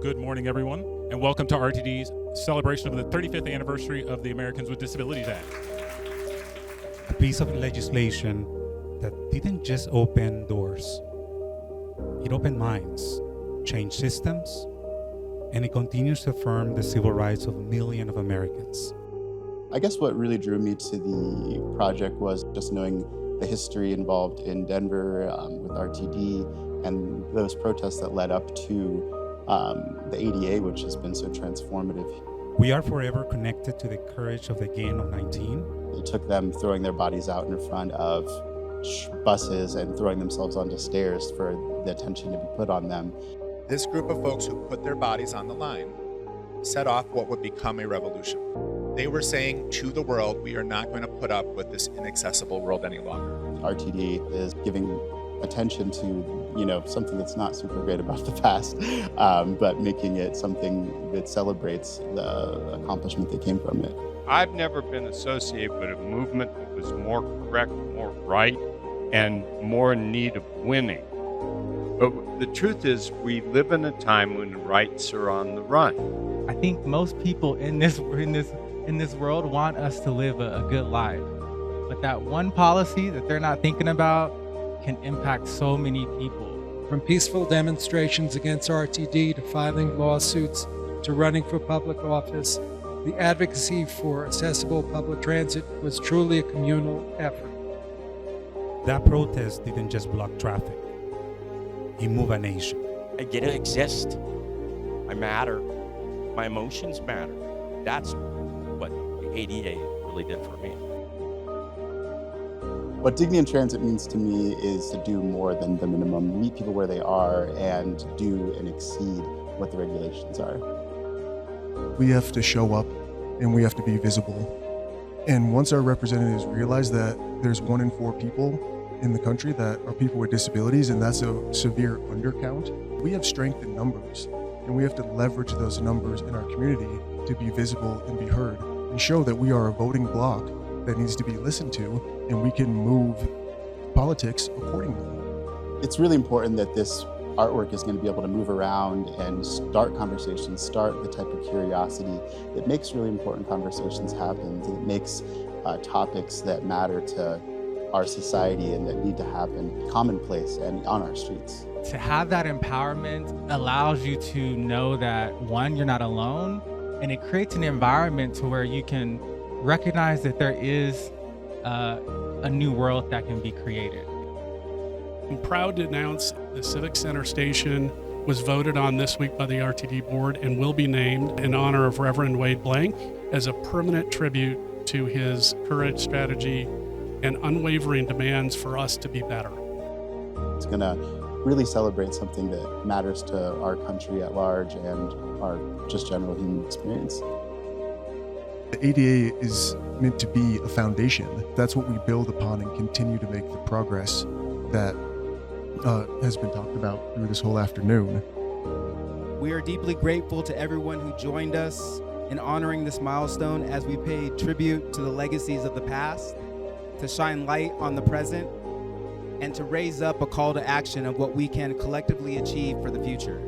Good morning, everyone, and welcome to RTD's celebration of the 35th anniversary of the Americans with Disabilities Act. A piece of legislation that didn't just open doors. It opened minds, changed systems, and it continues to affirm the civil rights of millions of Americans. I guess what really drew me to the project was just knowing the history involved in Denver with RTD and those protests that led up to the ADA, which has been so transformative. We are forever connected to the courage of the Gang of 19. It took them throwing their bodies out in front of buses and throwing themselves onto stairs for the attention to be put on them. This group of folks who put their bodies on the line set off what would become a revolution. They were saying to the world, we are not going to put up with this inaccessible world any longer. RTD is giving attention to, something that's not super great about the past, but making it something that celebrates the accomplishment that came from it. I've never been associated with a movement that was more correct, more right, and more in need of winning. But the truth is, we live in a time when the rights are on the run. I think most people in this world want us to live a good life. But that one policy that they're not thinking about can impact so many people. From peaceful demonstrations against RTD to filing lawsuits to running for public office, the advocacy for accessible public transit was truly a communal effort. That protest didn't just block traffic. It moved a nation. I get to exist. I matter. My emotions matter. That's what the ADA really did for me. What Dignity in Transit means to me is to do more than the minimum, meet people where they are and do and exceed what the regulations are. We have to show up and we have to be visible. And once our representatives realize that there's 1 in 4 people in the country that are people with disabilities, and that's a severe undercount, we have strength in numbers, and we have to leverage those numbers in our community to be visible and be heard, and show that we are a voting bloc that needs to be listened to, and we can move politics accordingly. It's really important that this artwork is going to be able to move around and start conversations, start the type of curiosity that makes really important conversations happen, that makes topics that matter to our society and that need to happen commonplace and on our streets. To have that empowerment allows you to know that, one, you're not alone, and it creates an environment to where you can recognize that there is a new world that can be created. I'm proud to announce the Civic Center station was voted on this week by the RTD board and will be named in honor of Reverend Wade Blank as a permanent tribute to his courage, strategy, and unwavering demands for us to be better. It's going to really celebrate something that matters to our country at large and our just general human experience. The ADA is meant to be a foundation. That's what we build upon and continue to make the progress that has been talked about through this whole afternoon. We are deeply grateful to everyone who joined us in honoring this milestone as we pay tribute to the legacies of the past, to shine light on the present, and to raise up a call to action of what we can collectively achieve for the future.